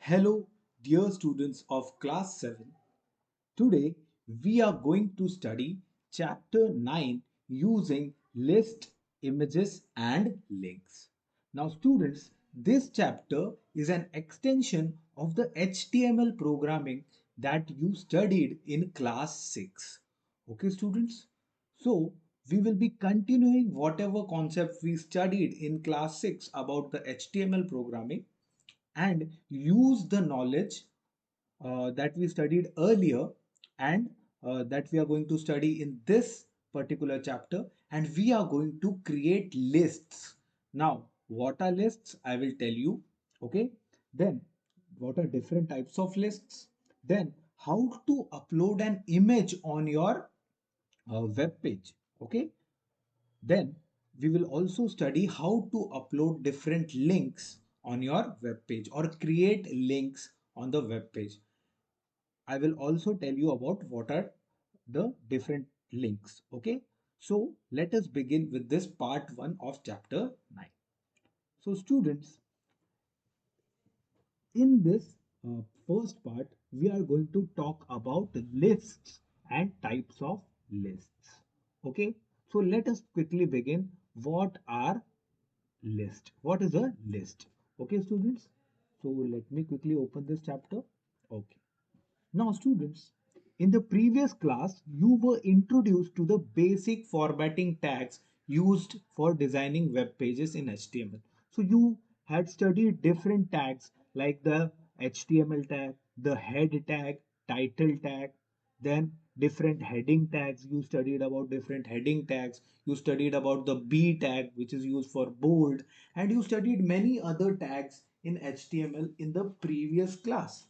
Hello, dear students of class 7. Today we are going to study chapter 9 using list, images and links. Now students, this chapter is an extension of the HTML programming that you studied in class 6. Okay students? So we will be continuing whatever concept we studied in class 6 about the HTML programming and use the knowledge that we studied earlier and that we are going to study in this particular chapter, and we are going to create lists. Now what are lists? I will tell you. Okay, then what are different types of lists, then how to upload an image on your web page. Okay, then we will also study how to upload different links on your web page or create links on the web page. I will also tell you about what are the different links. Okay, so let us begin with this part 1 of chapter 9. So students, in this first part, we are going to talk about lists and types of lists. Okay, so let us quickly begin. What are list? What is a list? Okay, students. So let me quickly open this chapter. Okay. Now, students, in the previous class, you were introduced to the basic formatting tags used for designing web pages in HTML. So, you had studied different tags like the HTML tag, the head tag, title tag, then different heading tags. You studied about different heading tags. You studied about the B tag, which is used for bold, and you studied many other tags in HTML in the previous class,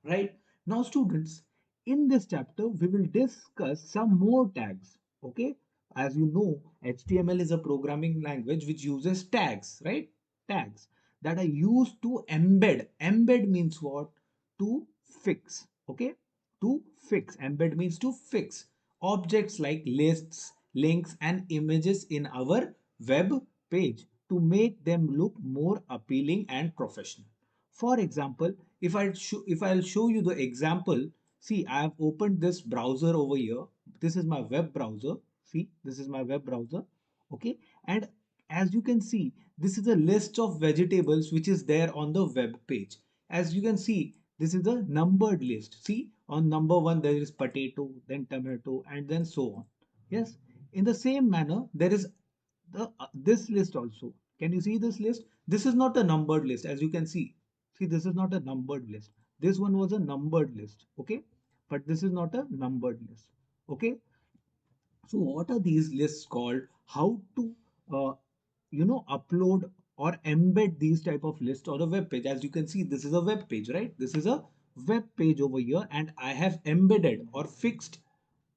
right? Now students, in this chapter we will discuss some more tags. Okay, as you know, HTML is a programming language which uses tags, right? Tags that are used to embed means what? To fix. Okay, to fix. Embed means to fix objects like lists, links and images in our web page to make them look more appealing and professional. For example, if I'll show you the example, see, I have opened this browser over here. This is my web browser. See, this is my web browser. Okay, and as you can see, this is a list of vegetables which is there on the web page. As you can see, this is a numbered list. See, on number one there is potato, then tomato, and then so on. Yes, in the same manner, there is the this list also. Can you see this list? This is not a numbered list, as you can see. See, this is not a numbered list. This one was a numbered list. Okay, but this is not a numbered list. Okay, so what are these lists called? How to uh, upload or embed these type of lists on a web page? As you can see, this is a web page, right? This is a web page over here, and I have embedded or fixed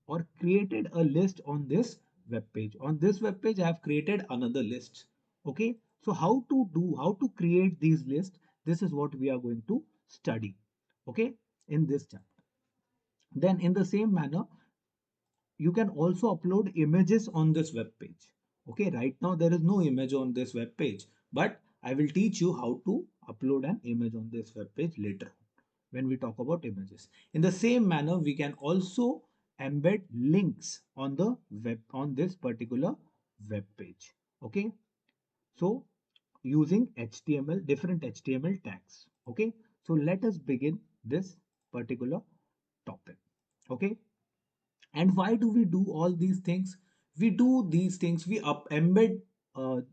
or created a list on this web page. On this web page, I have created another list. Okay, so how to create these lists? This is what we are going to study. Okay, in this chapter. Then, in the same manner, you can also upload images on this web page. Okay, right now there is no image on this web page, but I will teach you how to upload an image on this web page later on when we talk about images. In the same manner, we can also embed links on the web on this particular web page. Okay, so using HTML, different HTML tags. Okay, so let us begin this particular topic. Okay, and why do we do all these things? We do these things, we embed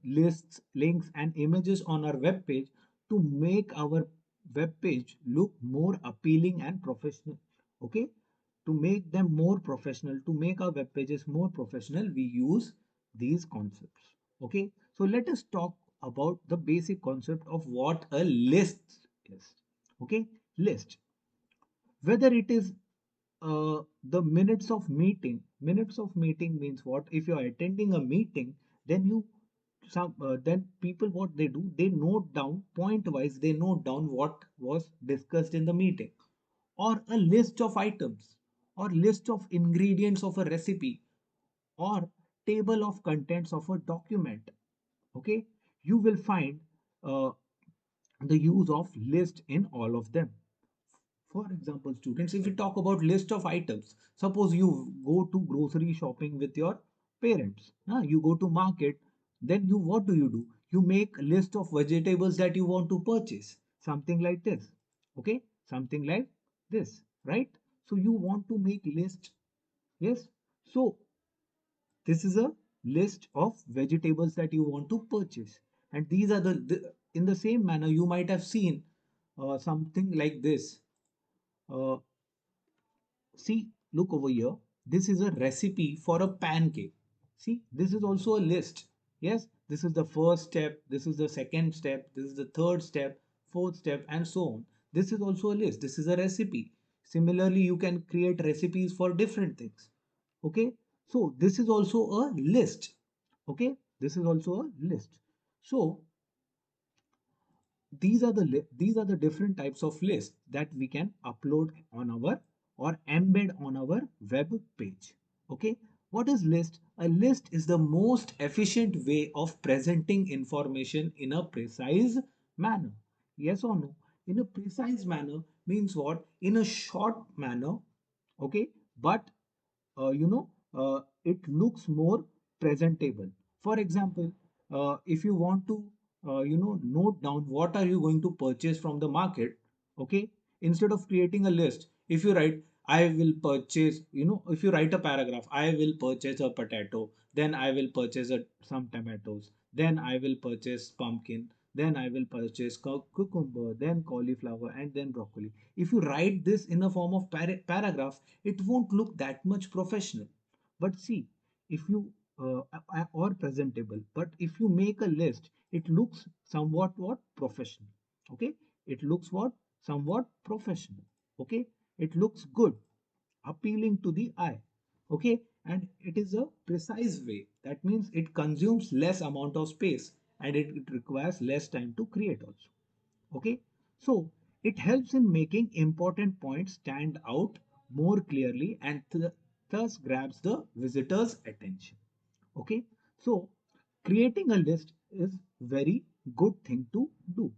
lists, links, and images on our web page to make our web page look more appealing and professional. Okay, to make them more professional, to make our web pages more professional, we use these concepts. Okay, so let us talk about the basic concept of what a list is. Okay, list, whether it is the minutes of meeting means what? If you are attending a meeting, then you some then people, what they do, they note down point wise, they note down what was discussed in the meeting, or a list of items, or list of ingredients of a recipe, or table of contents of a document. Okay, you will find uh, the use of list in all of them. For example, students, if we talk about list of items, suppose you go to grocery shopping with your parents, you go to market, then you what do? You make a list of vegetables that you want to purchase, something like this. Okay, something like this, right? So you want to make list, yes. So this is a list of vegetables that you want to purchase, and these are in the same manner you might have seen something like this. Uh, See, look over here. This is a recipe for a pancake. See, this is also a list. Yes, this is the first step, this is the second step, this is the third step, fourth step, and so on. This is also a list. This is a recipe. Similarly, you can create recipes for different things. Okay, so this is also a list. Okay, this is also a list. So these are the different types of lists that we can upload on our or embed on our web page. Okay, what is list? A list is the most efficient way of presenting information in a precise manner. Yes or no? In a precise manner means what? In a short manner. Okay, but it looks more presentable. For example, if you want to note down what are you going to purchase from the market. Okay, instead of creating a list, if you write I will purchase, if you write a paragraph, I will purchase a potato, then I will purchase some tomatoes, then I will purchase pumpkin, then I will purchase cucumber, then cauliflower, and then broccoli. If you write this in the form of paragraph, it won't look that much professional. But see, if you or presentable, but if you make a list, it looks somewhat what professional. Okay, it looks what somewhat professional. Okay, it looks good, appealing to the eye. Okay, and it is a precise way. That means it consumes less amount of space and it requires less time to create also. Okay, so it helps in making important points stand out more clearly and thus grabs the visitor's attention. Okay, so creating a list is very good thing to do.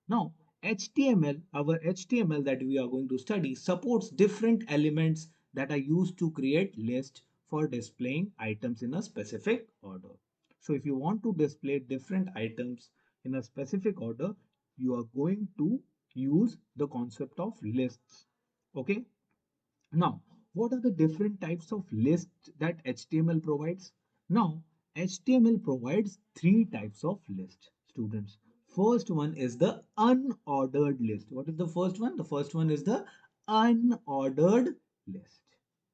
Now, HTML, our HTML that we are going to study supports different elements that are used to create lists for displaying items in a specific order. So if you want to display different items in a specific order, you are going to use the concept of lists. Okay. Now, what are the different types of lists that HTML provides? Now, HTML provides three types of list, students. First one is the unordered list. What is the first one? The first one is the unordered list.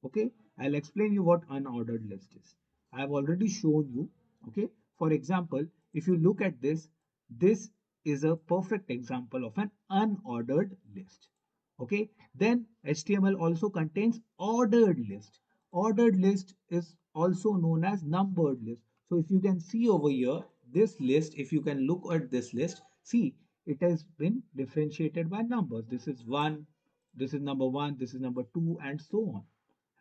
Okay, I'll explain you what unordered list is. I have already shown you. Okay, for example, if you look at this, this is a perfect example of an unordered list. Okay, then HTML also contains ordered list. Ordered list is also known as numbered list. So if you can see over here, this list, if you can look at this list, see, it has been differentiated by numbers. This is one, this is number one, this is number two, and so on.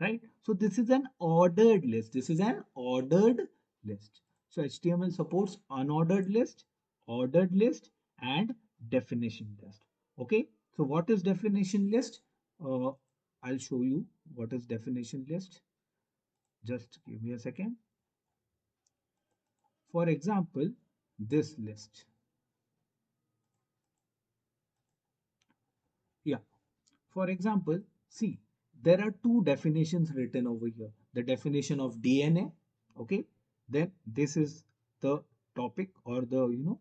Right? So this is an ordered list. This is an ordered list. So HTML supports unordered list, ordered list, and definition list. Okay. So what is definition list? Uh, I'll show you what is definition list. Just give me a second. For example, this list. Yeah. For example, see, there are two definitions written over here. The definition of DNA, okay? Then this is the topic or the,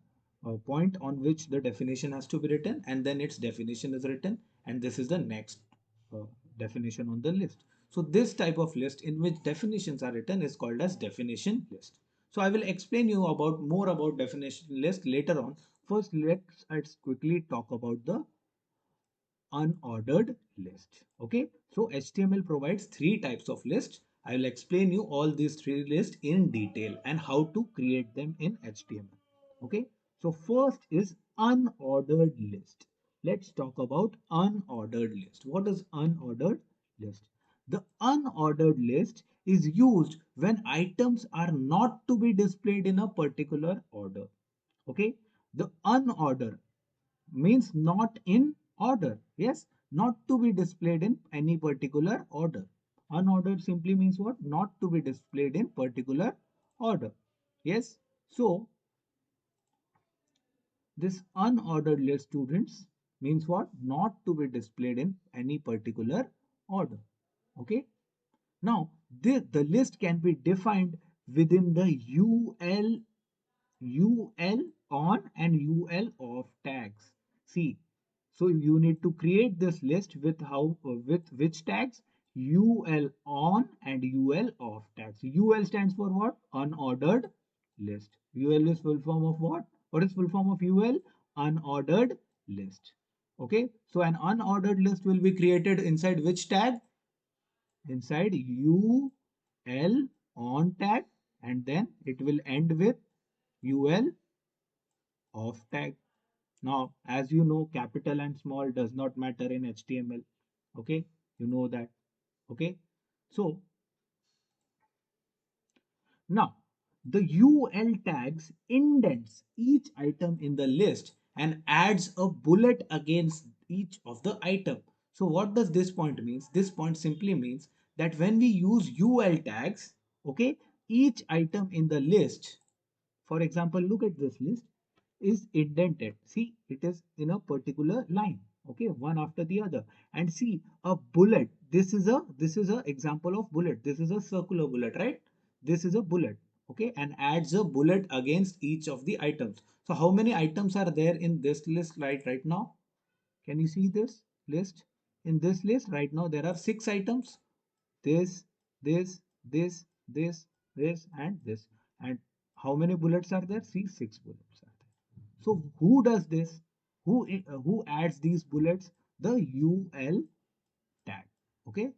point on which the definition has to be written, and then its definition is written, and this is the next uh, definition on the list. So this type of list in which definitions are written is called as definition list. So I will explain you about more about definition list later on. First, let's quickly talk about the unordered list. Okay, so HTML provides three types of lists. I will explain you all these three lists in detail and how to create them in HTML. Okay, so first is unordered list. Let's talk about unordered list. What is unordered list? The unordered list is used when items are not to be displayed in a particular order. Okay, the unordered means not in order. Yes, not to be displayed in any particular order. Unordered simply means what? Not to be displayed in particular order. Yes, so this unordered list, students, means what? Not to be displayed in any particular order. Okay. Now, the list can be defined within the UL on and UL off tags. See, so you need to create this list with with which tags? UL on and UL off tags. UL stands for what? Unordered list. UL is full form of what? What is full form of UL? Unordered list. Okay, so an unordered list will be created inside which tag? Inside UL on tag, and then it will end with UL off tag. Now, as you know, capital and small does not matter in HTML. Okay, you know that. Okay, so now the UL tags indents each item in the list and adds a bullet against each of the item. So what does this point means? This point simply means that when we use UL tags, okay, each item in the list, for example, look at this list, is indented. See, it is in a particular line. Okay, one after the other. And see, a bullet. This is a example of bullet. This is a circular bullet, right? This is a bullet. Okay, and adds a bullet against each of the items. So how many items are there in this list right now? Can you see this list? In this list right now there are 6 items. This, this, and this. And how many bullets are there? See, 6 bullets are there. So who does this? Who adds these bullets? The UL tag. Okay,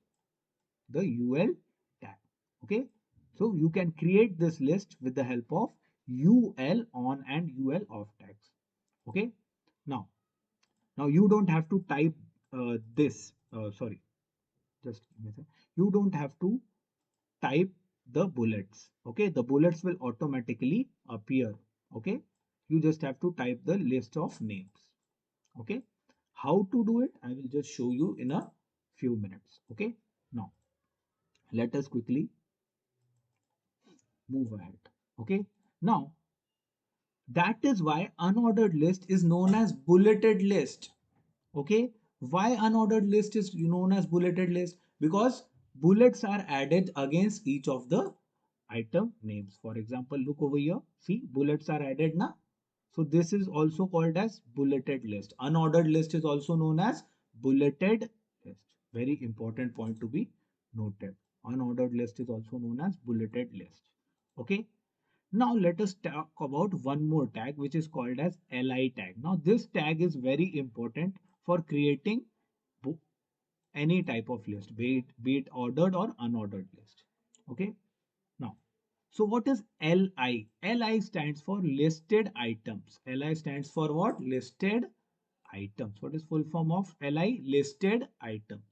the UL tag. Okay, so you can create this list with the help of UL on and UL off tags. Okay, now you don't have to type this. Sorry, just give me a second. You don't have to type the bullets. Okay, the bullets will automatically appear. Okay, you just have to type the list of names. Okay, how to do it? I will just show you in a few minutes. Okay, now let us quickly move ahead. Okay, now that is why unordered list is known as bulleted list. Okay, why unordered list is known as bulleted list? Because bullets are added against each of the item names. For example, look over here. See, bullets are added now. So this is also called as bulleted list. Unordered list is also known as bulleted list. Very important point to be noted. Unordered list is also known as bulleted list. Okay. Now let us talk about one more tag which is called as li tag. Now this tag is very important for creating any type of list, be it ordered or unordered list. Okay. Now, so what is LI? LI stands for listed items. LI stands for what? Listed items. What is full form of LI? Listed items.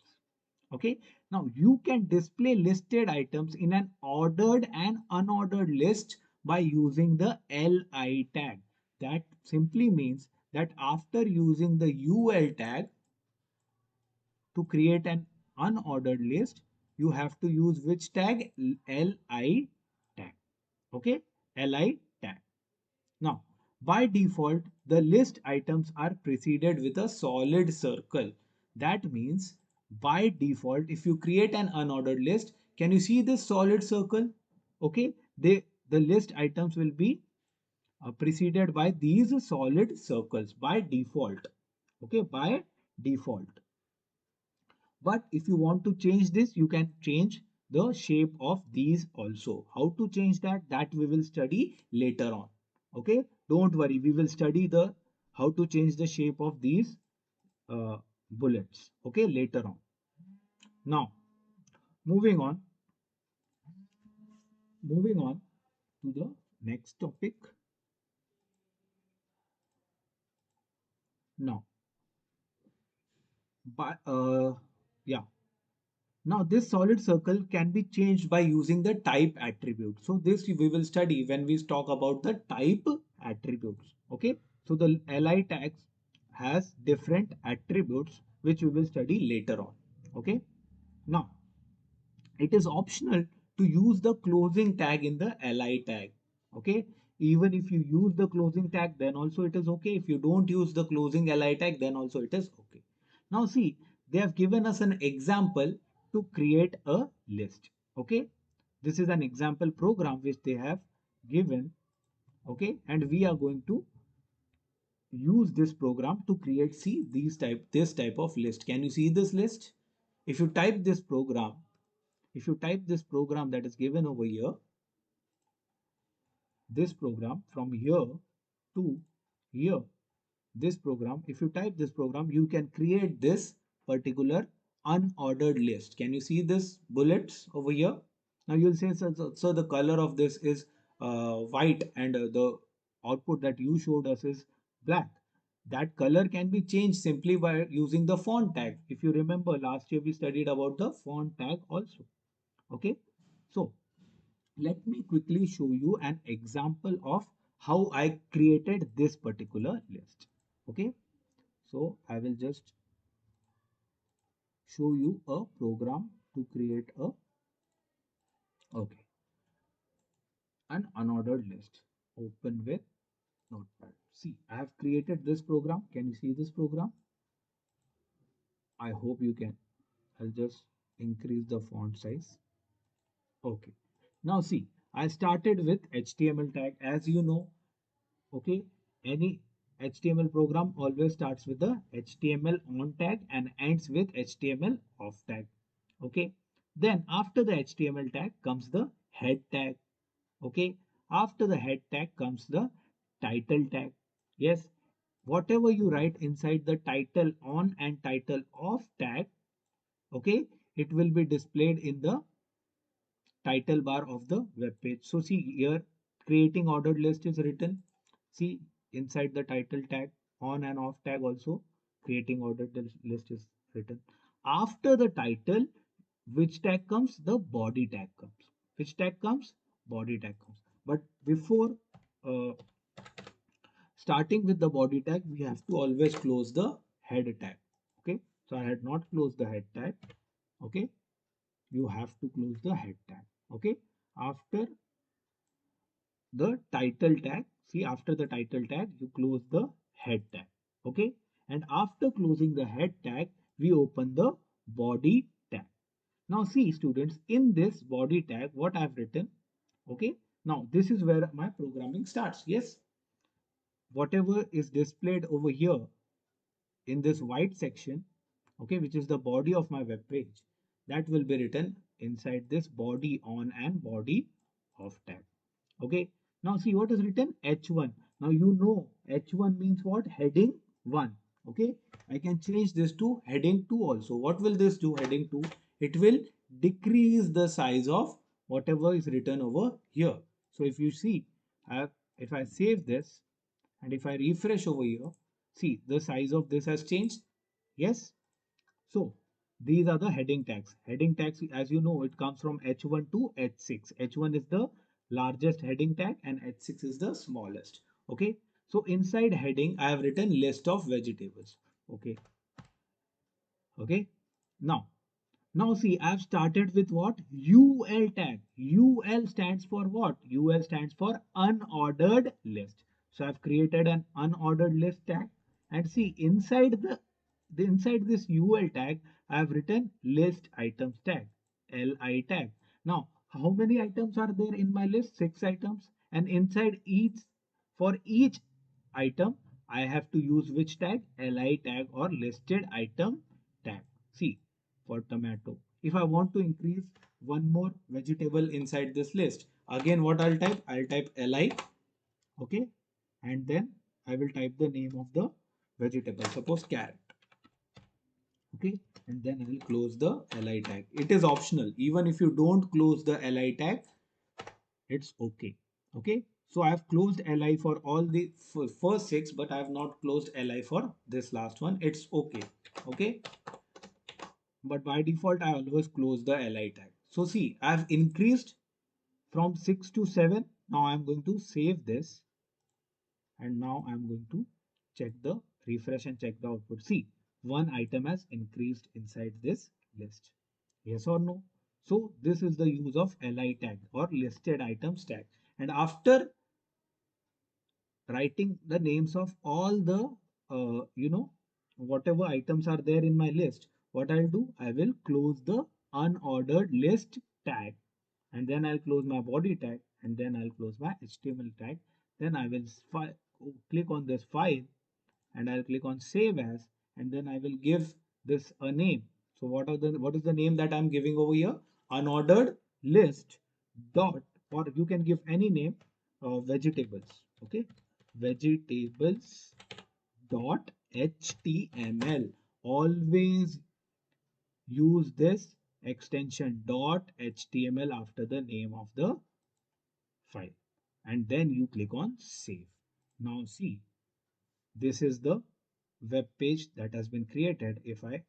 Okay. Now you can display listed items in an ordered and unordered list by using the LI tag. That simply means that after using the UL tag to create an unordered list, you have to use which tag? LI tag. Okay, LI tag. Now, by default, the list items are preceded with a solid circle. That means by default, if you create an unordered list, can you see this solid circle? Okay, the list items will be preceded by these solid circles by default. Okay, by default. But if you want to change this, you can change the shape of these also. How to change that? That we will study later on. Okay, don't worry, we will study the how to change the shape of these bullets. Okay, later on. Now, moving on, moving on to the next topic. Now, but yeah. Now this solid circle can be changed by using the type attribute. So this we will study when we talk about the type attributes. Okay. So the li tags has different attributes which we will study later on. Okay. Now, it is optional to use the closing tag in the li tag. Okay. Even if you use the closing tag, then also it is okay. If you don't use the closing li tag, then also it is okay. Now see, they have given us an example to create a list. Okay. This is an example program which they have given. Okay. And we are going to use this program to create, see, this type of list. Can you see this list? If you type this program, that is given over here, this program from here to here, this program, if you type this program, you can create this particular unordered list. Can you see this bullets over here? Now you'll say, so the color of this is white, and the output that you showed us is black. That color can be changed simply by using the font tag. If you remember, last year we studied about the font tag also. Okay. So let me quickly show you an example of how I created this particular list. Okay. So I will just show you a program to create a, okay, an unordered list. Open with Notepad. See, I have created this program. Can you see this program? I hope you can. I'll just increase the font size. Okay. Now see, I started with HTML tag. As you know, okay, any HTML program always starts with the HTML on tag and ends with HTML off tag. Okay. Then after the HTML tag comes the head tag. Okay. After the head tag comes the title tag. Yes. Whatever you write inside the title on and title off tag, okay, it will be displayed in the title bar of the web page. So see here, creating ordered list is written. See, inside the title tag, on and off tag also, creating ordered list is written. After the title, which tag comes? The body tag comes. Which tag comes? Body tag comes. But before uh, starting with the body tag, we have to always close the head tag. Okay. So I had not closed the head tag. Okay. You have to close the head tag. Okay. After the title tag, see, after the title tag, you close the head tag. Okay. And after closing the head tag, we open the body tag. Now see students, in this body tag, what I've written, okay. Now this is where my programming starts. Yes. Whatever is displayed over here in this white section, okay, which is the body of my web page, that will be written inside this body on and body off tag. Okay. Now see what is written, H1. Now you know H1 means what? Heading 1. Okay. I can change this to heading 2 also. What will this do, heading 2? It will decrease the size of whatever is written over here. So if you see, if I save this and if I refresh over here, see the size of this has changed. Yes. So these are the heading tags. Heading tags, as you know, it comes from H1 to H6. H1 is the largest heading tag and H6 is the smallest. Okay. So inside heading, I have written list of vegetables. Okay. Okay. Now see, I've started with what? UL tag. UL stands for what? UL stands for unordered list. So I've created an unordered list tag. And see, inside inside this UL tag, I've written list items tag. LI tag. Now, how many items are there in my list? 6 items. And inside for each item, I have to use which tag? LI tag or listed item tag. See, for tomato. If I want to increase one more vegetable inside this list, again what I'll type? I'll type li, okay, and then I will type the name of the vegetable, suppose carrot, okay, and then I will close the li tag. It is optional. Even if you don't close the li tag, it's okay. Okay, so I have closed li for all the first 6, but I have not closed li for this last one. It's okay. Okay, but by default I always close the li tag. So see, I've increased from 6 to 7. Now I'm going to save this and now I'm going to check the refresh and check the output. See, one item has increased inside this list. Yes or no? So this is the use of li tag or listed items tag. And after writing the names of all the whatever items are there in my list, what I'll do, I will close the unordered list tag, and then I'll close my body tag, and then I'll close my HTML tag. Then I will click on this file, and I'll click on save as, and then I will give this a name. So what is the name that I'm giving over here? Unordered list dot, or you can give any name, vegetables. Okay, vegetables dot html. Always use this extension dot html after the name of the file, and then you click on save. Now see, this is the web page that has been created. If I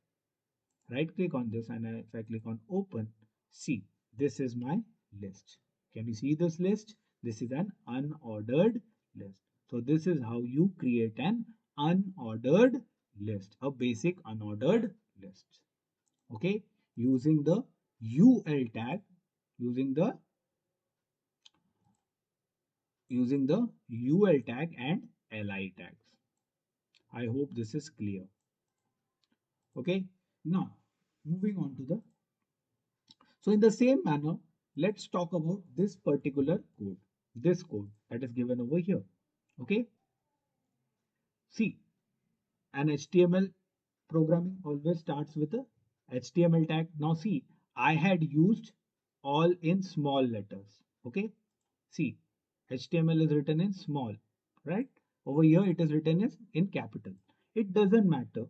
right click on this and if I click on open, see, this is my list. Can you see this list? This is an unordered list. So this is how you create an unordered list, a basic unordered list. Okay, using the ul tag, using the ul tag and li tags. I hope this is clear. Okay, now moving on to the, so in the same manner, let's talk about this particular code, this code that is given over here. Okay, see, an HTML programming always starts with a HTML tag. Now see, I had used all in small letters. Okay, see, HTML is written in small, right? Over here it is written as in capital. It doesn't matter.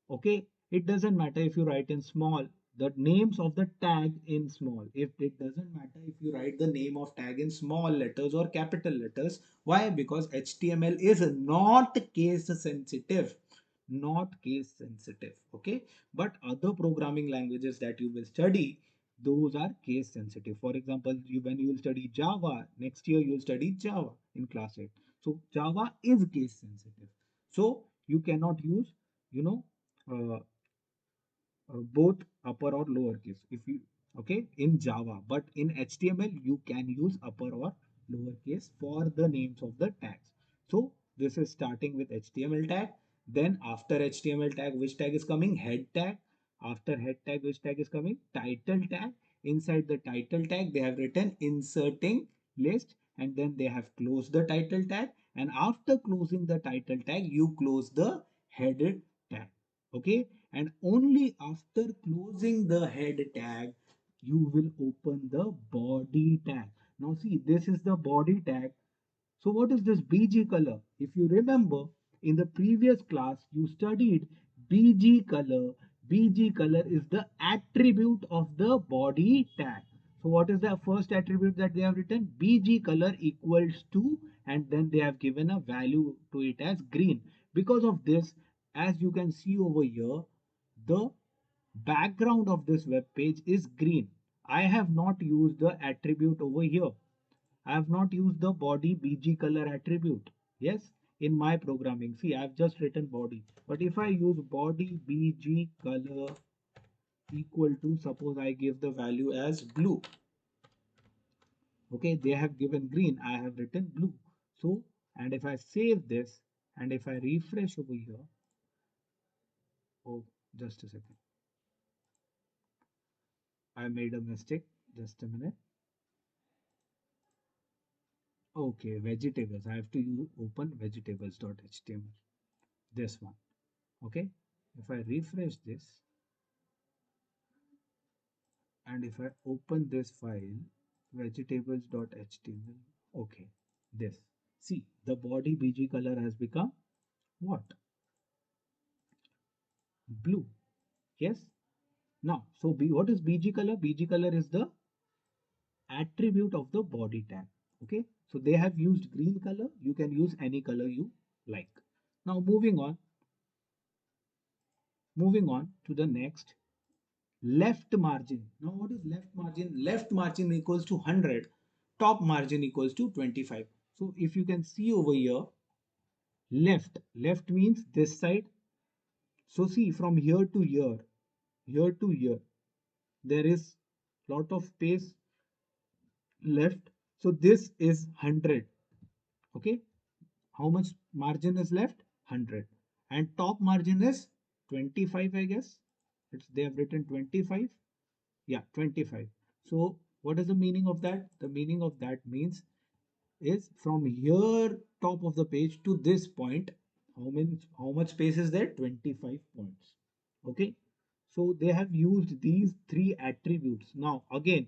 Okay, it doesn't matter if you write in small the names of the tag in small. If it doesn't matter if you write the name of tag in small letters or capital letters. Why? Because HTML is not case sensitive. Not case sensitive. Okay, but other programming languages that you will study, those are case sensitive. For example, when you will study Java, next year you will study Java in class 8. So Java is case sensitive. So you cannot use, you know, uh, both upper or lower case. If you, okay, in Java, but in HTML you can use upper or lower case for the names of the tags. So this is starting with HTML tag. Then after HTML tag, which tag is coming? Head tag. After head tag, which tag is coming? Title tag. Inside the title tag, they have written inserting list, and then they have closed the title tag. And after closing the title tag, you close the headed tag. Okay, and only after closing the head tag you will open the body tag. Now see, this is the body tag. So what is this BG color? If you remember, in the previous class you studied BG color. BG color is the attribute of the body tag. So what is the first attribute that they have written? BG color equals to, and then they have given a value to it as green. Because of this, as you can see over here, the background of this web page is green. I have not used the attribute over here. I have not used the body BG color attribute. Yes, in my programming. See, I have just written body. But if I use body BG color equal to, suppose I give the value as blue. Okay, they have given green. I have written blue. So, and if I save this and if I refresh over here, oh, just a second. I made a mistake. Just a minute. Okay, vegetables. I have to open vegetables.html. This one. Okay. If I refresh this and if I open this file, vegetables.html. Okay. This. See, the body BG color has become what? Blue. Yes. Now, so what is BG color? BG color is the attribute of the body tag. Okay. So they have used green color. You can use any color you like. Now moving on to the next, left margin. Now what is left margin? Left margin equals to 100, top margin equals to 25. So if you can see over here, Left means this side. So see, from here to here, there is lot of space left. So this is 100. Okay. How much margin is left? 100. And top margin is 25, I guess. They have written 25. Yeah, 25. So what is the meaning of that? The meaning of that means is from here top of the page to this point, how much space is there? 25 points. Okay. So they have used these three attributes. Now again,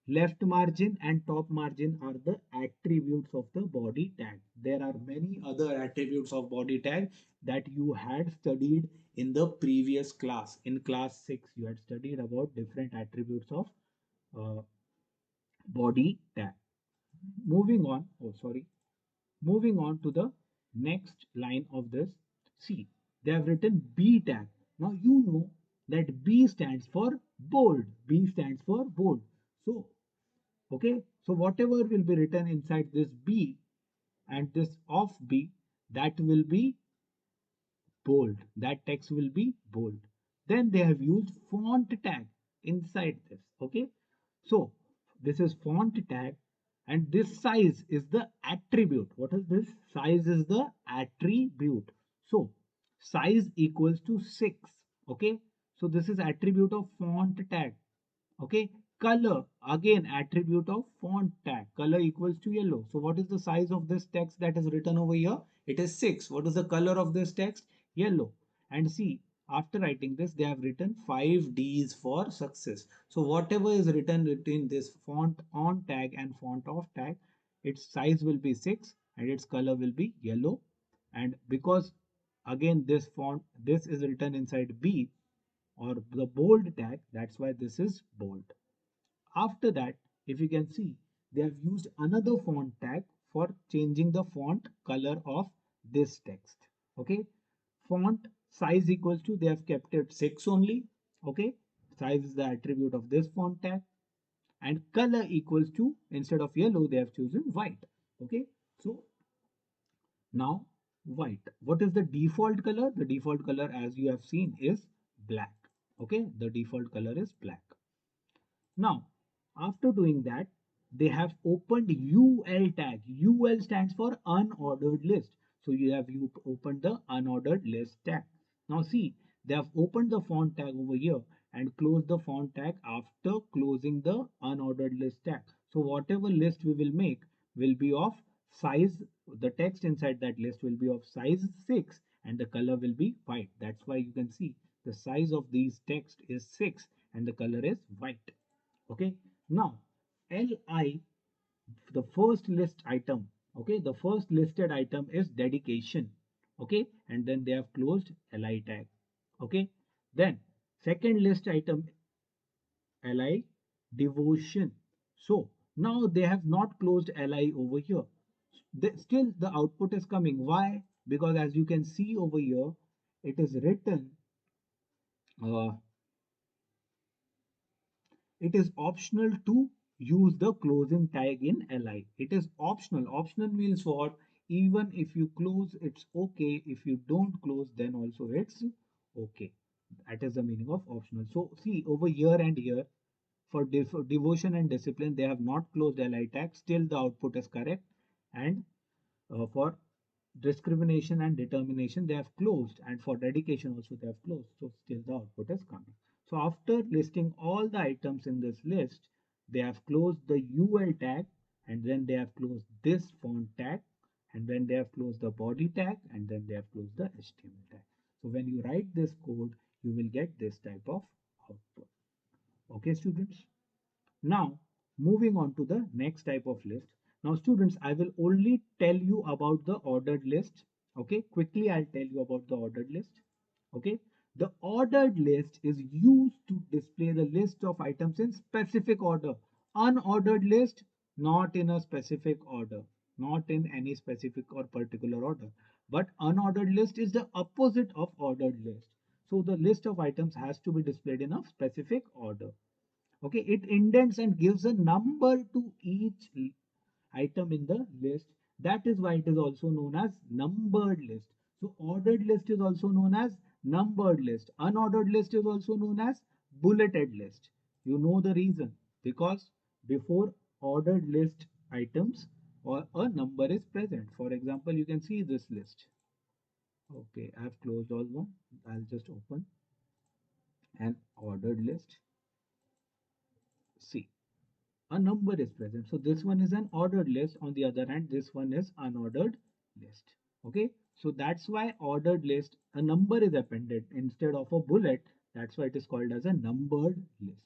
left margin and top margin are the attributes of the body tag. There are many other attributes of body tag that you had studied in the previous class. In class 6, you had studied about different attributes of uh, body tag. Moving on, oh sorry, moving on to the next line of this. See, they have written B tag. Now you know that B stands for bold. B stands for bold. So, okay, so whatever will be written inside this B and this of B, that will be bold. That text will be bold. Then they have used font tag inside this. Okay. So this is font tag and this size is the attribute. What is this? Size is the attribute. So size equals to 6. Okay. So this is attribute of font tag. Okay. Color, again attribute of font tag. Color equals to yellow. So what is the size of this text that is written over here? It is 6. What is the color of this text? Yellow. And see, after writing this, they have written 5 Ds for success. So whatever is written between this font on tag and font off tag, its size will be 6 and its color will be yellow. And because again this is written inside B or the bold tag, that's why this is bold. After that, if you can see, they have used another font tag for changing the font color of this text. Okay. Font size equals to, they have kept it 6 only. Okay. Size is the attribute of this font tag. And color equals to, instead of yellow, they have chosen white. Okay. So now white. What is the default color? The default color, as you have seen, is black. Okay. The default color is black. Now, after doing that, they have opened UL tag. UL stands for unordered list. So you opened the unordered list tag. Now see, they have opened the font tag over here and closed the font tag after closing the unordered list tag. So whatever list we will make will be of size, the text inside that list will be of size 6 and the color will be white. That's why you can see the size of these text is 6 and the color is white. Okay. Now, LI, the first list item. Okay. The first listed item is dedication. Okay. And then they have closed LI tag. Okay. Then second list item, LI devotion. So now they have not closed LI over here. Still the output is coming. Why? Because as you can see over here, it is written, uh, it is optional to use the closing tag in LI. It is optional. Optional means what? Even if you close, it's okay. If you don't close, then also it's okay. That is the meaning of optional. So see over here and here for devotion and discipline, they have not closed LI tag. Still the output is correct. And for discrimination and determination, they have closed, and for dedication also they have closed. So still the output is coming. So after listing all the items in this list, they have closed the UL tag, and then they have closed this font tag, and then they have closed the body tag, and then they have closed the HTML tag. So when you write this code, you will get this type of output. Okay, students. Now, moving on to the next type of list. Now, students, I will only tell you about the ordered list. Okay, quickly I'll tell you about the ordered list. Okay, the ordered list is used to display the list of items in specific order. Unordered list, not in a specific order, not in any specific or particular order. But unordered list is the opposite of ordered list. So the list of items has to be displayed in a specific order. Okay, it indents and gives a number to each item in the list That is why it is also known as numbered list. So ordered list is also known as numbered list. Unordered list is also known as bulleted list. You know the reason, because before ordered list items or a number is present. For example, you can see this list. Okay, I have closed all one. I'll just open an ordered list. See, a number is present. So this one is an ordered list. On the other hand, this one is unordered list. Okay, so that's why ordered list, a number is appended instead of a bullet. That's why it is called as a numbered list.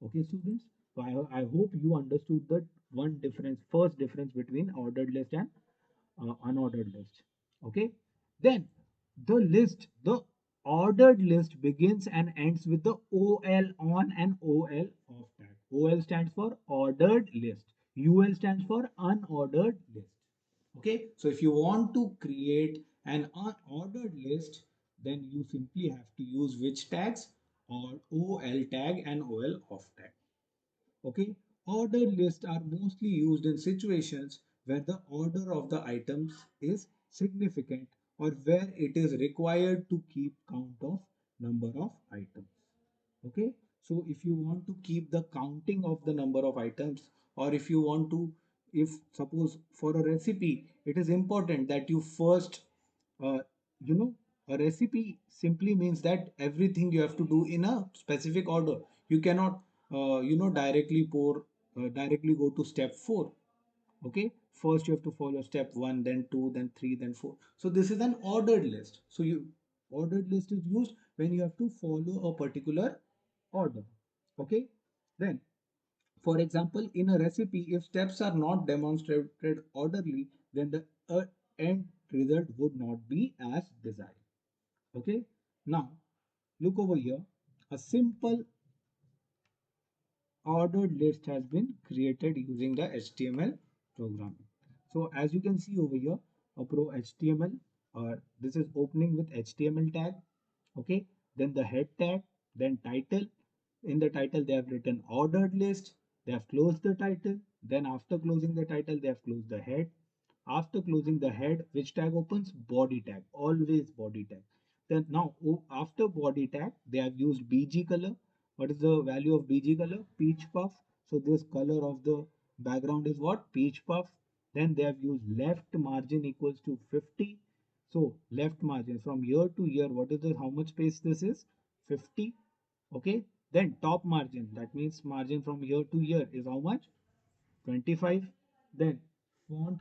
Okay, students. So I hope you understood the one difference, first difference between ordered list and unordered list. Okay, then the ordered list begins and ends with the OL on and OL off tag. OL stands for ordered list. UL stands for unordered list. Okay, so if you want to create an unordered list, then you simply have to use which tags, or OL tag and OL off tag. Okay, ordered lists are mostly used in situations where the order of the items is significant or where it is required to keep count of number of items. Okay, so if you want to keep the counting of the number of items, or if you want to, if suppose for a recipe, it is important that you first, uh, you know, a recipe simply means that everything you have to do in a specific order. You cannot, directly directly go to step 4. Okay, first you have to follow step 1, then 2, then 3, then 4. So this is an ordered list. So you ordered list is used when you have to follow a particular order. Okay, then for example, in a recipe, if steps are not demonstrated orderly, then the end result would not be as desired. Okay, now look over here. A simple ordered list has been created using the HTML programming. So as you can see over here, a pro HTML, this is opening with HTML tag. Okay, then the head tag, then title. In the title they have written ordered list. They have closed the title. Then after closing the title, they have closed the head. After closing the head, which tag opens? Body tag, always body tag. Then now after body tag, they have used BG color. What is the value of BG color? Peach puff. So this color of the background is what? Peach puff. Then they have used left margin equals to 50. So left margin from year to year, what is the, how much space this is? 50. Okay. Then top margin, that means margin from year to year is how much? 25. Then font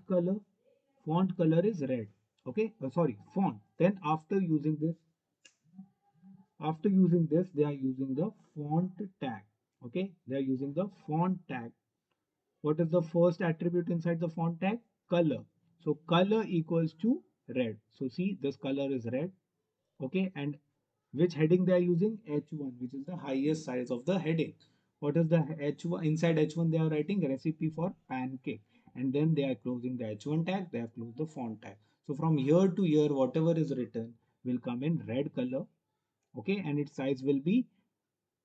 color is red. Okay, sorry, font. Then after using this, they are using the font tag. Okay, they are using the font tag. What is the first attribute inside the font tag? Color. So color equals to red. So see, this color is red. Okay, and which heading they are using? H1, which is the highest size of the heading. What is the H1? Inside H1 they are writing recipe for pancake, and then they are closing the H1 tag, they have closed the font tag. So from year to year, whatever is written will come in red color. Okay, and its size will be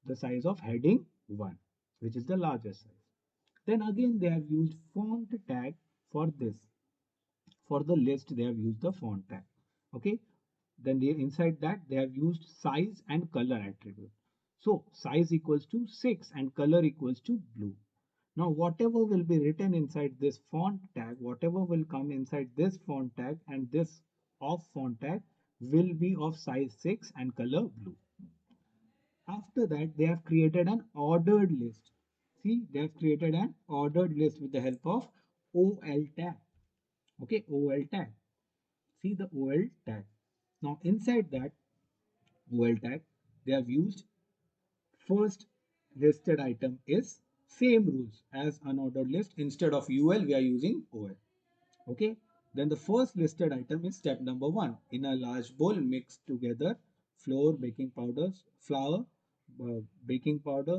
the size of heading 1, which is the largest size. Then again they have used font tag for this. For the list they have used the font tag. Okay, then inside that they have used size and color attribute. So size equals to 6 and color equals to blue. Now whatever will be written inside this font tag, whatever will come inside this font tag and this of font tag will be of size 6 and color blue. After that they have created an ordered list. See, they have created an ordered list with the help of OL tag. Okay, OL tag. See the OL tag. Now inside that OL tag, they have used first listed item is same rules as unordered list. Instead of UL, we are using OL. Okay. Then the first listed item is step number 1. In a large bowl, mix together flour, baking powder,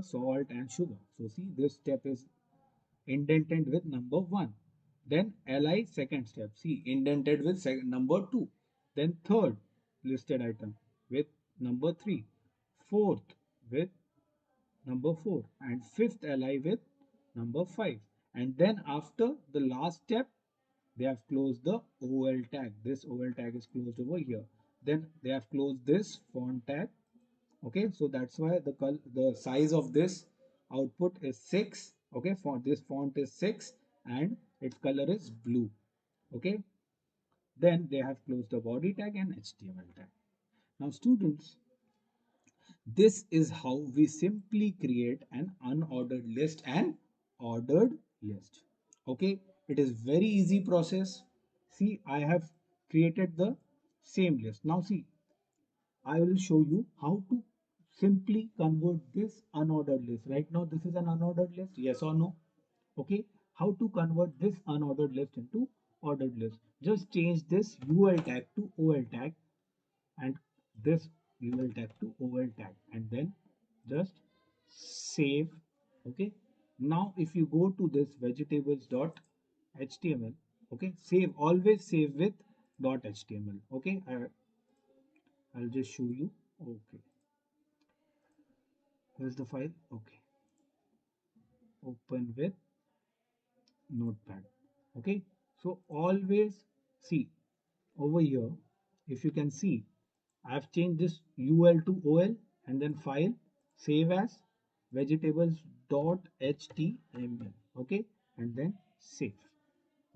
salt, and sugar. So see, this step is indented with number 1. Then LI second step. See, indented with number 2. Then third listed item with number 3. Fourth with number 4. And fifth LI with number 5. And then after the last step, they have closed the OL tag. This OL tag is closed over here. Then they have closed this font tag. Okay, so that's why the size of this output is 6. Okay, for this font is 6 and its color is blue. Okay, then they have closed the body tag and HTML tag. Now students, this is how we simply create an unordered list and ordered list. Okay, it is very easy process. See, I have created the same list. Now see, I will show you how to simply convert this unordered list. Right now, this is an unordered list, yes or no? Okay, how to convert this unordered list into ordered list? Just change this UL tag to OL tag and this UL tag to OL tag and then just save. Okay, now if you go to this vegetables.html, okay, save, always save with .html. Okay, I'll just show you. Okay, here's the file. Okay, open with notepad. Okay, so always see over here, if you can see, I've changed this UL to OL and then file, save as vegetables.html. Okay, and then save.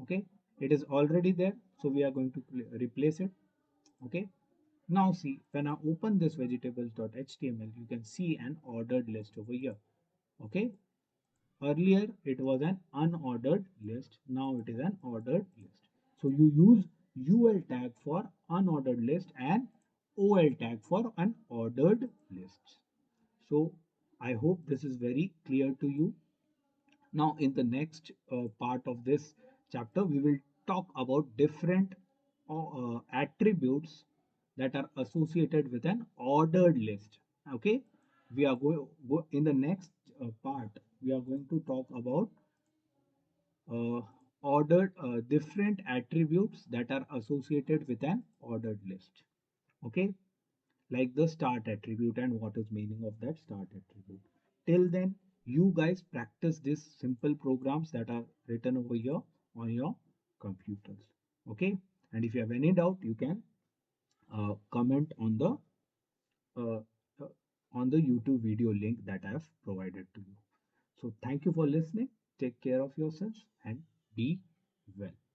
Okay, it is already there, so we are going to replace it. Okay, now see, when I open this vegetables.html, you can see an ordered list over here. Okay, earlier it was an unordered list, now it is an ordered list. So you use UL tag for unordered list and OL tag for an ordered list. So I hope this is very clear to you. Now in the next part of this chapter, we will talk about different attributes that are associated with an ordered list. Okay, we are going in the next part. We are going to talk about uh, ordered different attributes that are associated with an ordered list. Okay, like the start attribute and what is meaning of that start attribute. Till then, you guys practice these simple programs that are written over here on your computers. Okay, and if you have any doubt, you can comment uh, uh, on the YouTube video link that I have provided to you. So thank you for listening. Take care of yourselves and be well.